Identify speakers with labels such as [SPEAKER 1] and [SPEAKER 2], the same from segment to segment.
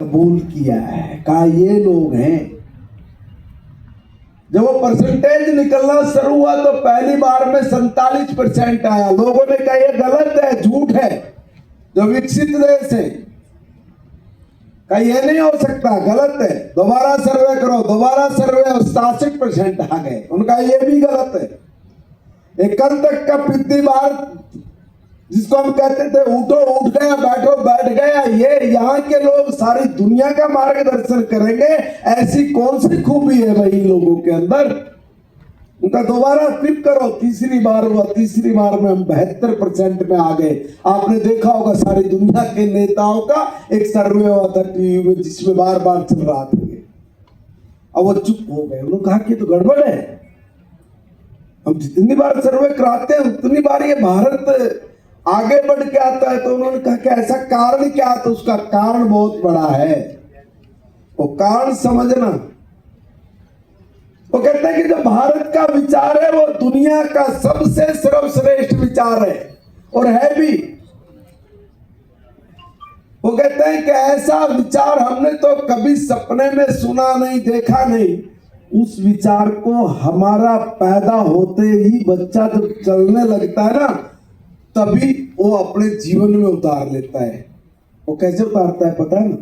[SPEAKER 1] कबूल किया है, कहा ये लोग हैं। जब वो परसेंटेज निकलना शुरू हुआ तो पहली बार में 47% आया। लोगों ने कहा ये गलत है, झूठ है। जो विकसित देश है कहा ये नहीं हो सकता, गलत है, दोबारा सर्वे करो। दोबारा सर्वे 67% आ गए। उनका ये भी गलत है। एक कल तक का पिछली बार जिसको हम कहते थे उठो उठ गया, बैठो बैठ गया, ये यहाँ के लोग सारी दुनिया का मार्गदर्शन करेंगे। ऐसी कौन सी खूबी है भाई इन लोगों के अंदर? उनका दोबारा फ्लिप करो। तीसरी बार हुआ, तीसरी बार में हम 72% में आ गए। आपने देखा होगा सारी दुनिया के नेताओं का एक सर्वे हुआ था टीवी में जिसमें बार बार चल रहा था। अब वो चुप हो गए। उन्होंने कहा कि तो गड़बड़ है, हम जितनी बार सर्वे कराते हैं उतनी बार ये भारत आगे बढ़ के आता है। तो उन्होंने कहा कि ऐसा कारण क्या? तो उसका कारण बहुत बड़ा है, वो कारण समझना। वो कहते हैं कि जो भारत का विचार है वो दुनिया का सबसे सर्वश्रेष्ठ विचार है और है भी। वो कहते हैं कि ऐसा विचार हमने तो कभी सपने में सुना नहीं, देखा नहीं। उस विचार को हमारा पैदा होते ही बच्चा जब चलने लगता है ना, तभी वो अपने जीवन में उतार लेता है। वो कैसे उतारता है पता है ना?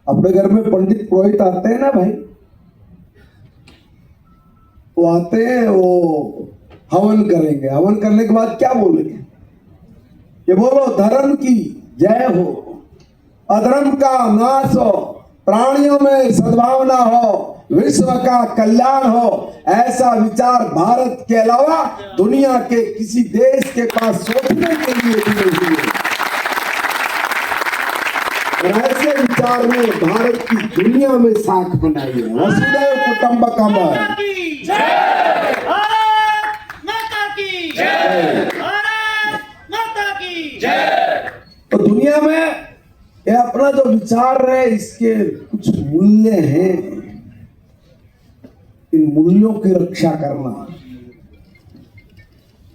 [SPEAKER 1] अपने घर में पंडित पुरोहित आते हैं ना भाई, वो आते हैं, वो हवन करेंगे। हवन करने के बाद क्या बोलेंगे? ये बोलो धर्म की जय हो, अधर्म का नाश हो, प्राणियों में सद्भावना हो, विश्व का कल्याण हो। ऐसा विचार भारत के अलावा दुनिया के किसी देश के पास सोचने के लिए भी नहीं है। और ऐसे विचार ने भारत की दुनिया में साख बनाई है। वसुधैव कुटुंबकम। तो दुनिया में ये अपना जो विचार है इसके कुछ मूल्य हैं। इन मूल्यों की रक्षा करना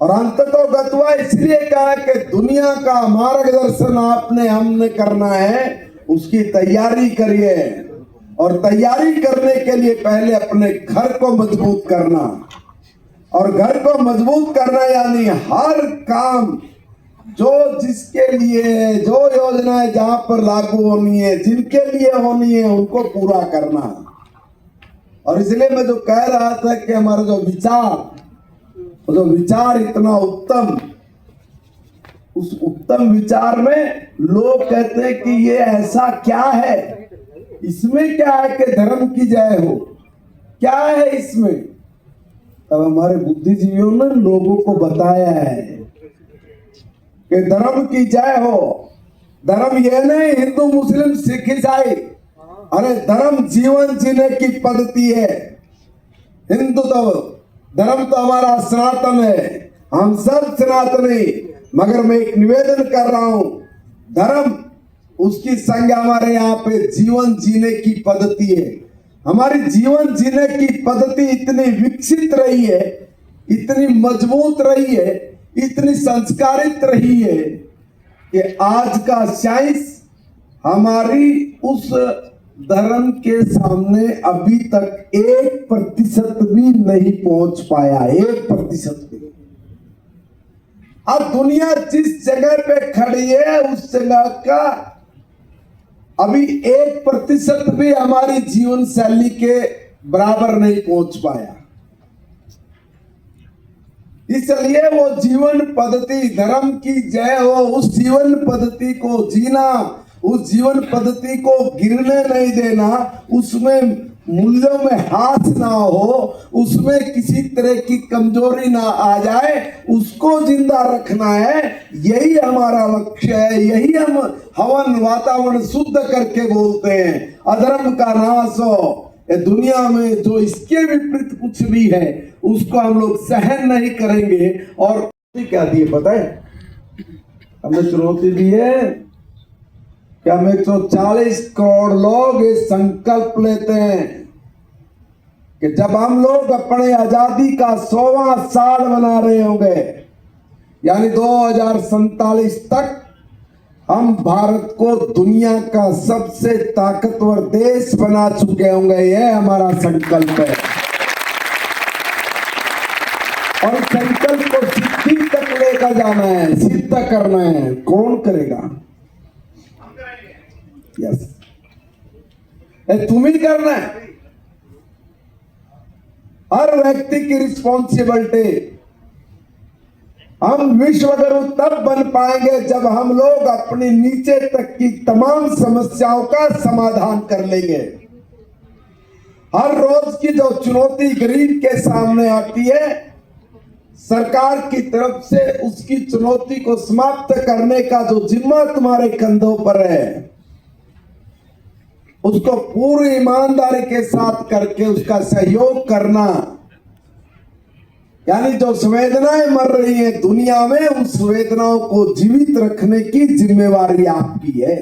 [SPEAKER 1] और अंततः गत्वा इसलिए कहा कि दुनिया का मार्गदर्शन आपने हमने करना है, उसकी तैयारी करिए। और तैयारी करने के लिए पहले अपने घर को मजबूत करना। और घर को मजबूत करना यानी हर काम जो जिसके लिए, जो योजनाएं जहां पर लागू होनी है, जिनके लिए होनी है, उनको पूरा करना। और इसलिए मैं जो कह रहा था कि हमारा जो विचार इतना उत्तम, उस उत्तम विचार में लोग कहते हैं कि ये ऐसा क्या है, इसमें क्या है कि धर्म की जय हो, क्या है इसमें? तब हमारे बुद्धिजीवियों ने लोगों को बताया है कि धर्म की जय हो। धर्म ये नहीं हिंदू मुस्लिम सिख ईसाई, अरे धर्म जीवन जीने की पद्धति है। हिंदू तो धर्म तो हमारा सनातन है, हम सब सनातनी। मगर मैं एक निवेदन कर रहा हूं, धर्म उसकी संज्ञा हमारे यहाँ पे जीवन जीने की पद्धति है। हमारी जीवन जीने की पद्धति इतनी विकसित रही है, इतनी मजबूत रही है, इतनी संस्कारित रही है कि आज का साइंस हमारी उस धर्म के सामने अभी तक 1% भी नहीं पहुंच पाया। 1% भी। अब दुनिया जिस जगह पे खड़ी है उस जगह का अभी 1% भी हमारी जीवन शैली के बराबर नहीं पहुंच पाया। इसलिए वो जीवन पद्धति, धर्म की जय हो, उस जीवन पद्धति को जीना, उस जीवन पद्धति को गिरने नहीं देना, उसमें मूल्यों में हाथ ना हो, उसमें किसी तरह की कमजोरी ना आ जाए, उसको जिंदा रखना है। यही हमारा लक्ष्य है। यही हम हवन वातावरण शुद्ध करके बोलते हैं अधर्म का नाश हो। दुनिया में जो इसके विपरीत कुछ भी है उसको हम लोग सहन नहीं करेंगे। और क्या दिए पता है? हमने चुनौती दी है कि हम 140 करोड़ लोग ये संकल्प लेते हैं कि जब हम लोग अपने आजादी का 100वां साल मना रहे होंगे, यानी 2047 तक हम भारत को दुनिया का सबसे ताकतवर देश बना चुके होंगे, यह हमारा संकल्प है। और संकल्प को सिद्धि तक लेकर जाना है, सिद्ध करना है। कौन करेगा? यस, तुम ही करना है। हर व्यक्ति की रिस्पॉन्सिबिलिटी। हम विश्व गुरु तब बन पाएंगे जब हम लोग अपनी नीचे तक की तमाम समस्याओं का समाधान कर लेंगे। हर रोज की जो चुनौती गरीब के सामने आती है, सरकार की तरफ से उसकी चुनौती को समाप्त करने का जो जिम्मा तुम्हारे कंधों पर है, उसको पूरी ईमानदारी के साथ करके उसका सहयोग करना। यानी जो संवेदनाएं मर रही हैं दुनिया में, उन संवेदनाओं को जीवित रखने की जिम्मेवारी आपकी है,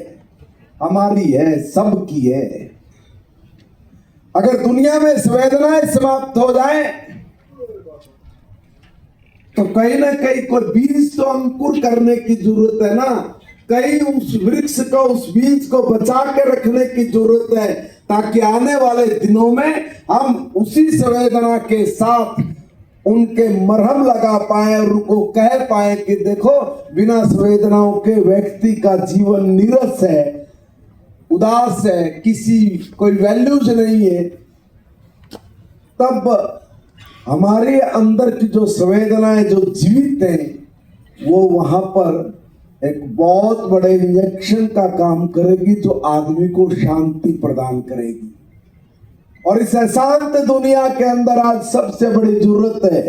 [SPEAKER 1] हमारी है, सबकी है। अगर दुनिया में संवेदनाएं समाप्त हो जाए तो कहीं ना कहीं कोई बीज तो अंकुर करने की जरूरत है ना। कहीं उस वृक्ष को, उस बीज को बचा के रखने की जरूरत है, ताकि आने वाले दिनों में हम उसी संवेदना के साथ उनके मरहम लगा पाए और उनको कह पाए कि देखो, बिना संवेदनाओं के व्यक्ति का जीवन नीरस है, उदास है, किसी कोई वैल्यूज नहीं है। तब हमारे अंदर की जो संवेदनाएं जो जीवित हैं, वो वहां पर एक बहुत बड़े इंजेक्शन का काम करेगी, जो आदमी को शांति प्रदान करेगी। और इस अशांत दुनिया के अंदर आज सबसे बड़ी जरूरत है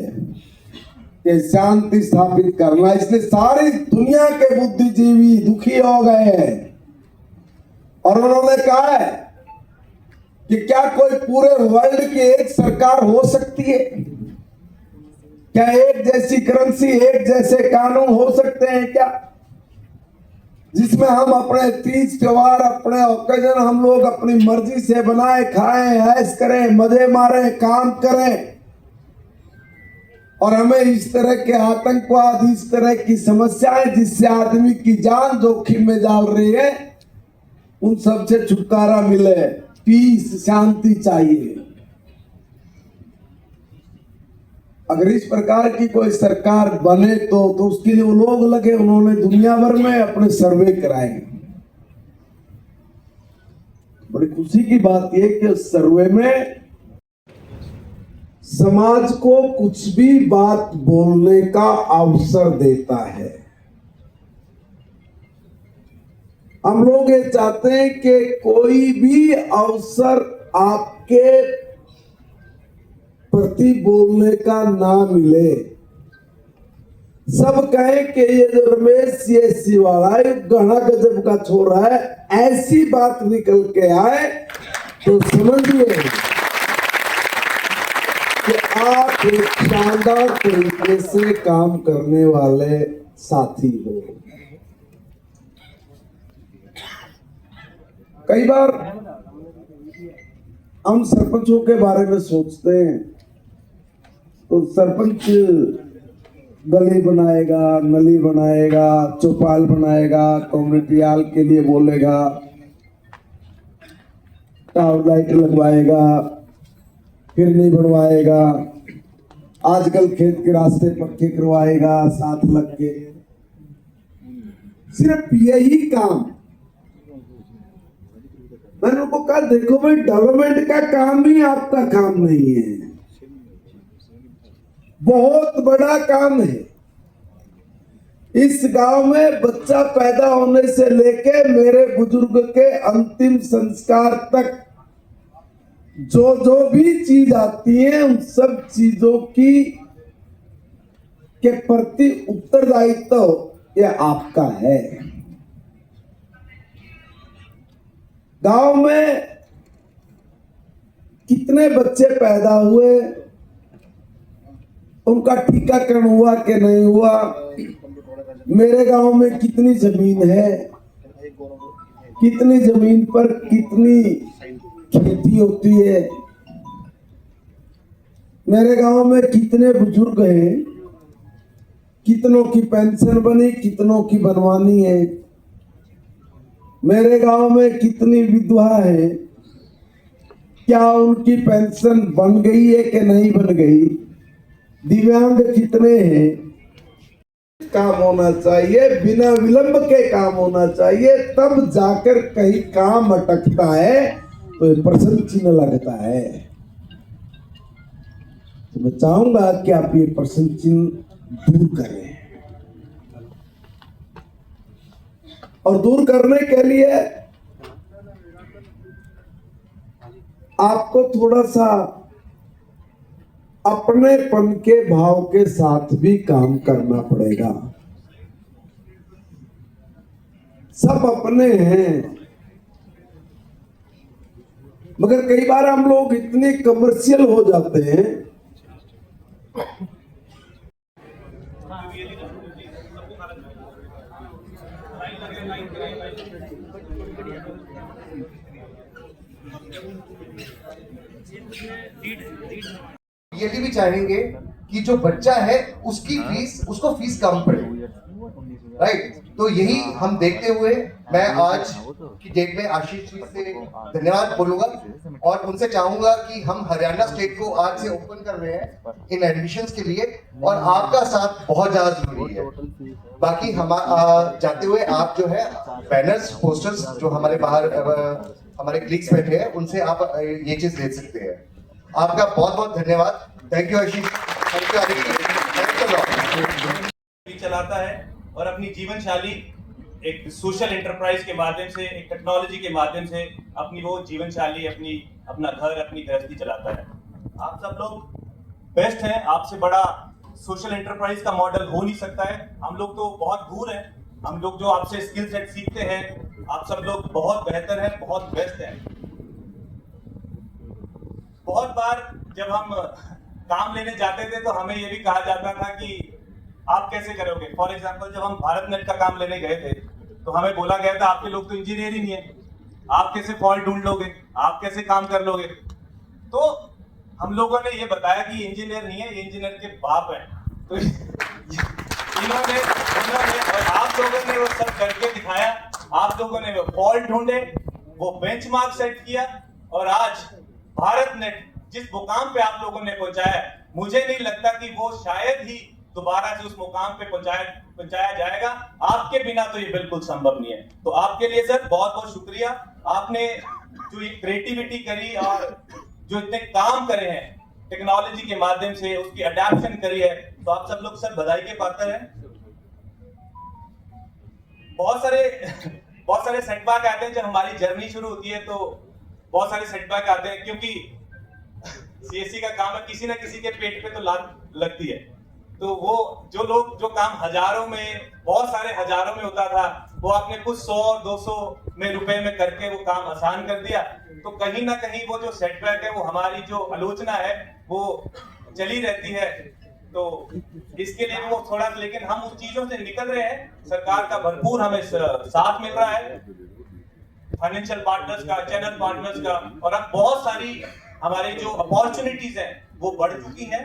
[SPEAKER 1] कि शांति स्थापित करना। इसलिए सारी दुनिया के बुद्धिजीवी दुखी हो गए हैं और उन्होंने कहा है कि क्या कोई पूरे वर्ल्ड की एक सरकार हो सकती है? क्या एक जैसी करेंसी, एक जैसे कानून हो सकते हैं क्या, जिसमें हम अपने तीज त्योहार, अपने ओकेजन हम लोग अपनी मर्जी से बनाए, खाएं, ऐश करें, मजे मारें, काम करें, और हमें इस तरह के आतंकवाद, इस तरह की समस्याएं जिससे आदमी की जान जोखिम में डाल रही है, उन सब से छुटकारा मिले, पीस, शांति चाहिए। अगर इस प्रकार की कोई सरकार बने तो उसके लिए वो लोग लगे, उन्होंने दुनिया भर में अपने सर्वे कराए। बड़ी खुशी की बात यह कि उस सर्वे में समाज को कुछ भी बात बोलने का अवसर देता है। हम लोग ये चाहते हैं कि कोई भी अवसर आपके प्रति बोलने का ना मिले। सब कहें कि ये जो रमेश सीएससी वाला है, गहना गजब का छोरा है, ऐसी बात निकल के आए तो समझिए कि आप एक शानदार तरीके से काम करने वाले साथी हो। कई बार हम सरपंचों के बारे में सोचते हैं तो सरपंच गली बनाएगा, नली बनाएगा, चौपाल बनाएगा, कम्युनिटी हॉल के लिए बोलेगा, टावर लाइट लगवाएगा, फिर नहीं बनवाएगा, आजकल खेत के रास्ते पक्के करवाएगा साथ लग के। सिर्फ यही काम। मैंने उनको कहा, देखो भाई, डेवलपमेंट का काम भी आपका काम नहीं है, बहुत बड़ा काम है। इस गांव में बच्चा पैदा होने से लेके मेरे बुजुर्ग के अंतिम संस्कार तक जो जो भी चीज आती है, उन सब चीजों की के प्रति उत्तरदायित्व यह आपका है। गांव में कितने बच्चे पैदा हुए, उनका टीकाकरण हुआ कि नहीं हुआ, मेरे गांव में कितनी जमीन है, कितनी जमीन पर कितनी खेती होती है, मेरे गांव में कितने बुजुर्ग हैं, कितनों की पेंशन बनी, कितनों की बनवानी है, मेरे गांव में कितनी विधवा है, क्या उनकी पेंशन बन गई है कि नहीं बन गई, दिव्यांग कितने हैं, काम होना चाहिए, बिना विलंब के काम होना चाहिए, तब जाकर कहीं काम अटकता है तो प्रश्न चिन्ह लगता है। तो मैं चाहूंगा कि आप ये प्रश्न चिन्ह दूर करें, और दूर करने के लिए आपको थोड़ा सा अपनेपन के भाव के साथ भी काम करना पड़ेगा। सब अपने हैं, मगर कई बार हम लोग इतने कमर्शियल हो जाते हैं
[SPEAKER 2] ये भी चाहेंगे कि जो बच्चा है उसकी फीस, उसको फीस कम पड़े, राइट। तो यही हम देखते हुए मैं आज की डेट में आशीष जी से धन्यवाद बोलूंगा और उनसे चाहूंगा कि हम हरियाणा स्टेट को आज से ओपन कर रहे हैं इन एडमिशंस के लिए, और आपका साथ बहुत ज्यादा जरूरी है। बाकी हम जाते हुए आप जो है बैनर्स, पोस्टर्स जो हमारे बाहर हमारे क्लिक्स बैठे हैं उनसे आप ये चीज ले सकते हैं। आपका बहुत बहुत धन्यवाद। Thank you Ashish, thank you Ashish.
[SPEAKER 3] चलाता है और अपनी जीवनशाली एक सोशल एंटरप्राइज के माध्यम से, एक टेक्नोलॉजी के माध्यम से अपनी वो जीवनशाली, अपना घर, अपनी गृहस्थी चलाता है। आप सब लोग बेस्ट हैं, आपसे बड़ा सोशल एंटरप्राइज का मॉडल हो नहीं सकता है। हम लोग तो बहुत दूर हैं, हम लोग जो आपसे स्किल सेट सीखते हैं, आप सब लोग बहुत बेहतर हैं, बहुत बेस्ट हैं। बहुत बार जब हम काम लेने जाते थे तो हमें ये भी कहा जाता था कि आप कैसे करोगे। फॉर एग्जांपल जब हम भारत नेट का काम लेने गए थे तो हमें बोला गया था आपके लोग तो इंजीनियर ही नहीं है, आप कैसे फॉल्ट ढूंढ लोगे, आप कैसे काम कर लोगे। तो हम लोगों ने ये बताया कि इंजीनियर नहीं है, ये इंजीनियर के बाप है। तो इन्होंने और आप लोगों ने वो सब करके दिखाया, आप लोगों ने वो फॉल्ट ढूंढे, वो बेंचमार्क सेट किया, और आज भारत नेट जिस मुकाम पे आप लोगों ने पहुंचाया, मुझे नहीं लगता कि वो शायद ही दोबारा से उस मुकाम पे पहुंचाया जाएगा। आपके बिना तो ये बिल्कुल संभव नहीं है। तो आपके लिए सर बहुत बहुत शुक्रिया। आपने जो ये क्रिएटिविटी करी और जो इतने काम करे हैं टेक्नोलॉजी के माध्यम से, उसकी अडैप्शन करी है, तो आप सब लोग सर बधाई के पात्र हैं। बहुत सारे सेटबैक आते हैं जब हमारी जर्नी शुरू होती है, तो बहुत सारे सेटबैक आते हैं क्योंकि सीएससी का काम है, किसी ना किसी के पेट पे तो लात लगती है। तो वो जो लोग जो काम हजारों में, बहुत सारे हजारों में होता था, वो आपने कुछ 100-200 में रुपए में करके वो काम आसान कर दिया। तो कहीं ना कहीं वो जो सेटबैक है, वो हमारी जो आलोचना है वो चली रहती है। तो इसके लिए वो थोड़ा, लेकिन हम उस चीजों से निकल रहे हैं। सरकार का भरपूर हमें साथ मिल रहा है, फाइनेंशियल पार्टनर्स का, चैनल पार्टनर्स का, और अब बहुत सारी हमारी जो अपॉर्चुनिटीज हैं वो बढ़ चुकी हैं।